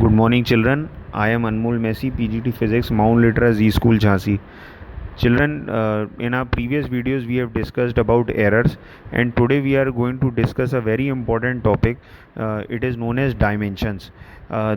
Good morning, children. I am Anmol Messi, PGT Physics, Mount Litra Z School, Jhansi. Children, in our previous videos, we have discussed about errors, and today we are going to discuss a very important topic. It is known as dimensions.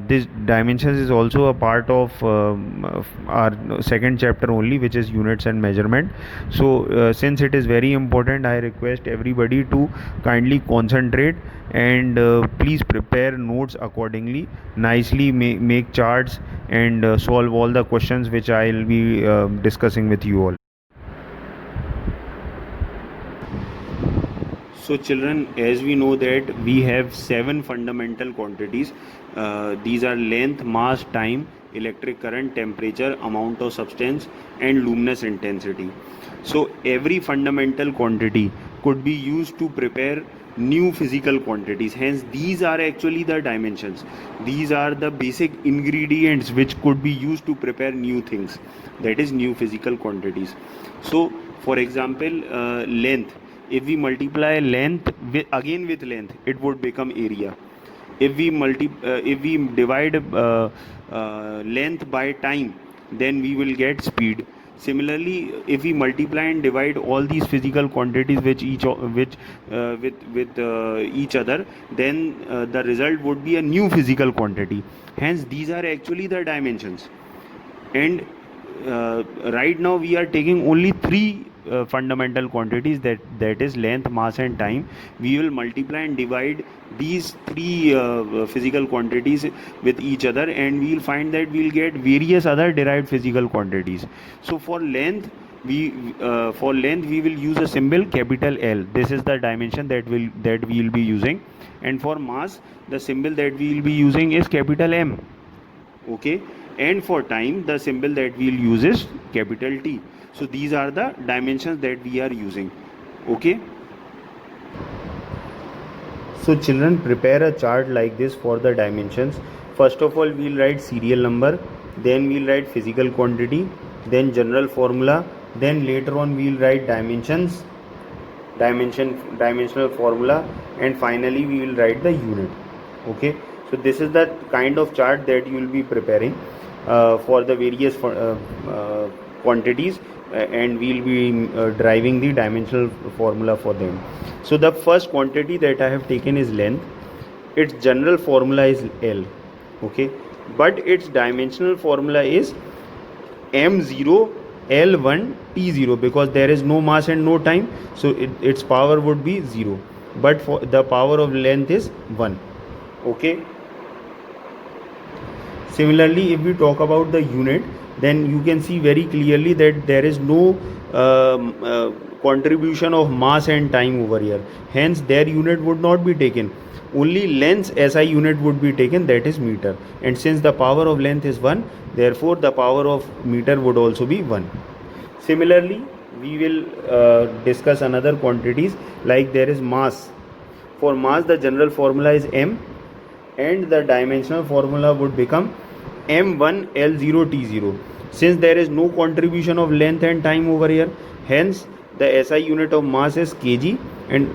This dimensions is also a part of our second chapter only, which is units and measurement. So, since it is very important, I request everybody to kindly concentrate and please prepare notes accordingly. Nicely make charts and solve all the questions which I'll be discussing with you all. So children, as we know that we have 7 fundamental quantities. These are length, mass, time, electric current, temperature, amount of substance, and luminous intensity. So every fundamental quantity could be used to prepare new physical quantities. Hence these are actually the dimensions. These are the basic ingredients which could be used to prepare new things, that is new physical quantities. So for example, length, if we multiply length with length, it would become area. If we divide length by time, then we will get speed. Similarly, if we multiply and divide all these physical quantities with each other, then the result would be a new physical quantity. Hence these are actually the dimensions. And right now we are taking only three fundamental quantities, that is length, mass, and time. We will multiply and divide these three physical quantities with each other, and we will find that we will get various other derived physical quantities. So for length we will use a symbol capital L. This is the dimension that we will be using. And for mass, the symbol that we will be using is capital M. Okay, and for time, the symbol that we'll use is capital T. So these are the dimensions that we are using. Okay, so children, prepare a chart like this for the dimensions. First of all, we'll write serial number, then we'll write physical quantity, then general formula, then later on we'll write dimensional formula, and finally we will write the unit. Okay, so this is the kind of chart that you will be preparing for the various quantities, and we will be driving the dimensional formula for them. So the first quantity that I have taken is length. Its general formula is L. Okay, but its dimensional formula is m0 L1 T0, because there is no mass and no time, so its power would be 0, but for the power of length is 1. Okay, similarly, if we talk about the unit, then you can see very clearly that there is no contribution of mass and time over here. Hence their unit would not be taken. Only length's SI unit would be taken, that is meter. And since the power of length is 1, therefore the power of meter would also be 1. Similarly, we will discuss another quantities, like there is mass. For mass, the general formula is M, and the dimensional formula would become m1 L0 T0. Since there is no contribution of length and time over here, hence the SI unit of mass is kg, and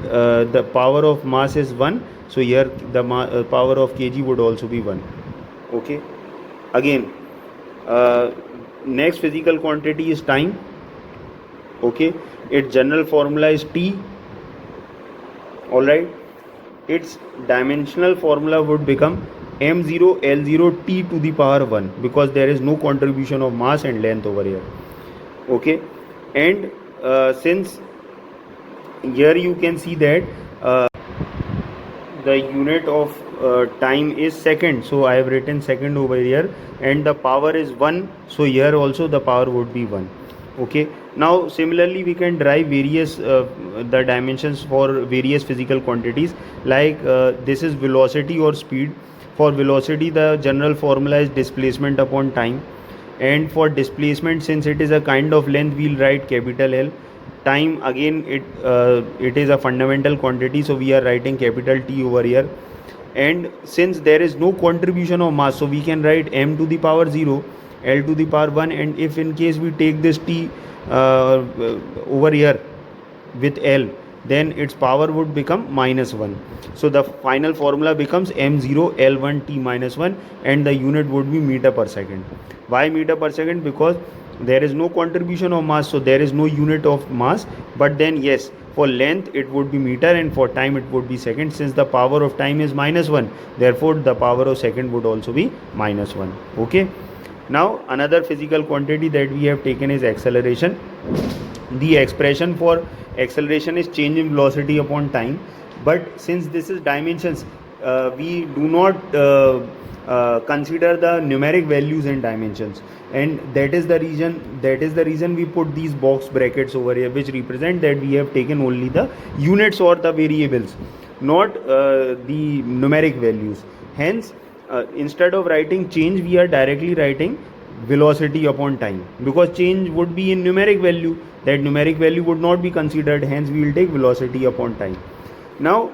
the power of mass is 1. So here the power of kg would also be 1. Okay, again, next physical quantity is time. Okay, its general formula is T. All right, its dimensional formula would become m0 L0 T to the power 1, because there is no contribution of mass and length over here. Okay, and since here you can see that the unit of time is second, so I have written second over here, and the power is 1, so here also the power would be 1. Okay, now similarly we can derive various the dimensions for various physical quantities, like this is velocity or speed. For velocity, the general formula is displacement upon time, and for displacement, since it is a kind of length, we'll write capital L. Time, again, it is a fundamental quantity, so we are writing capital T over here. And since there is no contribution of mass, so we can write m to the power 0, L to the power 1, and if in case we take this T over here with L, then its power would become -1. So the final formula becomes m0 L1 t minus 1, and the unit would be meter per second. Why meter per second? Because there is no contribution of mass, so there is no unit of mass. But then yes, for length it would be meter, and for time it would be second. Since the power of time is -1, therefore the power of second would also be -1. Okay. Now another physical quantity that we have taken is acceleration. The expression for acceleration is change in velocity upon time, but since this is dimensions, we do not consider the numeric values in dimensions, and that is the reason we put these box brackets over here, which represent that we have taken only the units or the variables, not the numeric values. Hence, instead of writing change, we are directly writing velocity upon time, because change would be in numeric value. That numeric value would not be considered, hence we will take velocity upon time. Now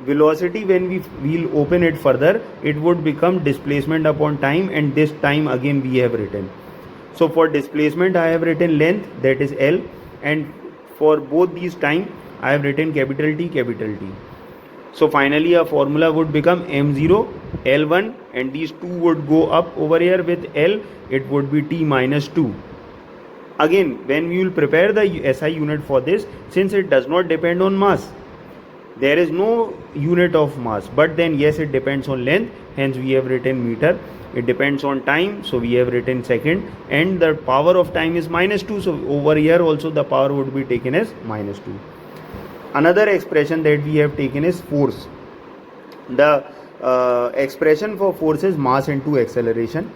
velocity, when we will open it further, it would become displacement upon time, and this time again we have written. So for displacement I have written length, that is L, and for both these time I have written capital T, capital T. So finally a formula would become m0 L1, and these two would go up over here with L, it would be T minus 2. Again, when we will prepare the SI unit for this, since it does not depend on mass, there is no unit of mass, but then yes, it depends on length, hence we have written meter. It depends on time, so we have written second, and the power of time is -2, so over here also the power would be taken as -2. Another expression that we have taken is force. The expression for force is mass into acceleration.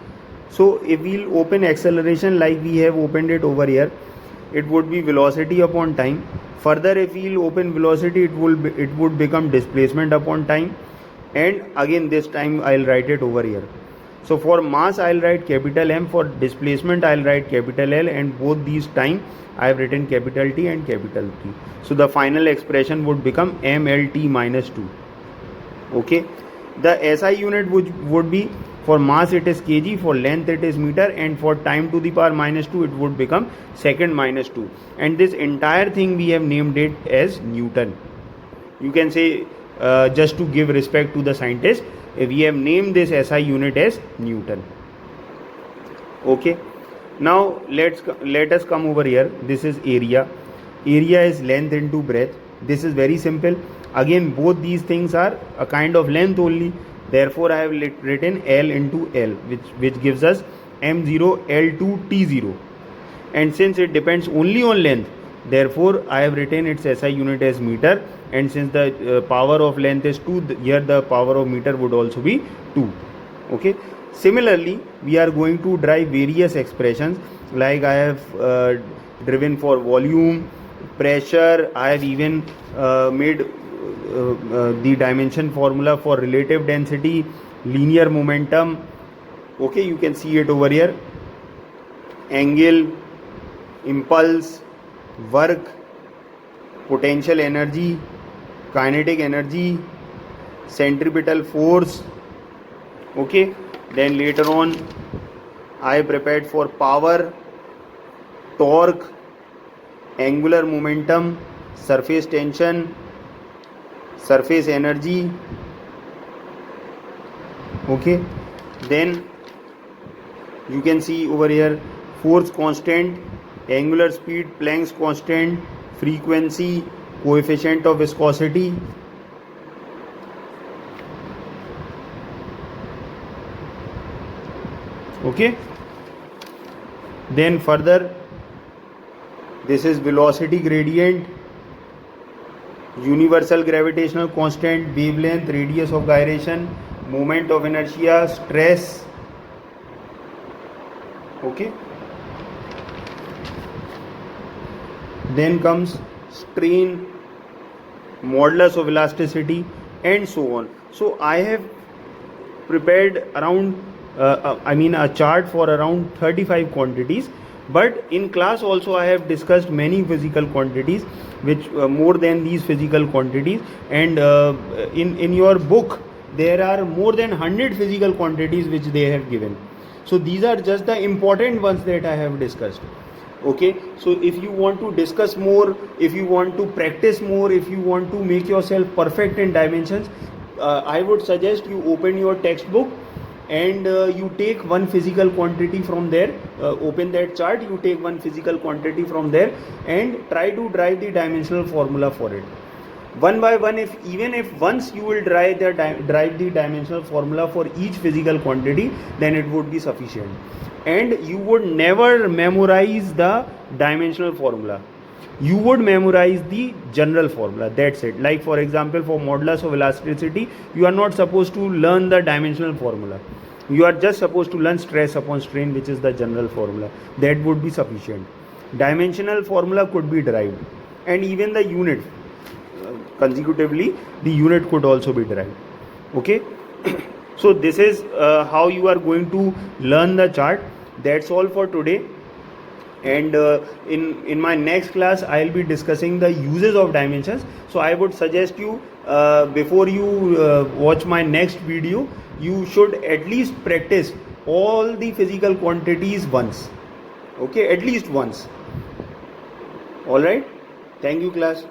So if we'll open acceleration like we have opened it over here, it would be velocity upon time. Further, if we'll open velocity, it would become displacement upon time, and again this time I'll write it over here. So for mass I'll write capital M, for displacement I'll write capital L, and both these time I have written capital T and capital T. So the final expression would become mLT minus 2. Okay. The SI unit would be, for mass it is kg, for length it is meter, and for time to the power -2 it would become second minus 2. And this entire thing we have named it as Newton. You can say, just to give respect to the scientist, we have named this SI unit as Newton. Okay. Now let us come over here. This is area. Area is length into breadth. This is very simple. Again, both these things are a kind of length only. Therefore, I have written L into L, which gives us m0 L2 T0. And since it depends only on length, therefore I have written its SI unit as meter. And since the power of length is 2, here the power of meter would also be 2. Okay. Similarly, we are going to derive various expressions, like I have driven for volume, pressure. I have even made the dimension formula for relative density, linear momentum. Okay, you can see it over here. Angle, impulse, work, potential energy, kinetic energy, centripetal force. Okay, then later on I prepared for power, torque, angular momentum, surface tension, surface energy. Okay, then you can see over here force constant, angular speed, Planck's constant, frequency, coefficient of viscosity. Okay, then further this is velocity gradient, universal gravitational constant, wavelength, radius of gyration, moment of inertia, stress. Okay, then comes strain, modulus of elasticity, and so on. So I have prepared around a chart for around 35 quantities, but in class also I have discussed many physical quantities, which more than these physical quantities, and in your book there are more than 100 physical quantities which they have given. So these are just the important ones that I have discussed. Okay, so if you want to discuss more, if you want to practice more, if you want to make yourself perfect in dimensions, I would suggest you open your textbook and you take one physical quantity from there. Open that chart, you take one physical quantity from there and try to derive the dimensional formula for it one by one. If even if once you will derive the dimensional formula for each physical quantity, then it would be sufficient, and you would never memorize the dimensional formula. You would memorize the general formula, that's it. Like for example, for modulus of elasticity, you are not supposed to learn the dimensional formula. You are just supposed to learn stress upon strain, which is the general formula. That would be sufficient. Dimensional formula could be derived, and even the unit, consecutively the unit could also be derived. Okay. So this is how you are going to learn the chart. That's all for today, and in my next class I'll be discussing the uses of dimensions. So I would suggest you, before you watch my next video, you should at least practice all the physical quantities once. Okay, at least once. All right, thank you class.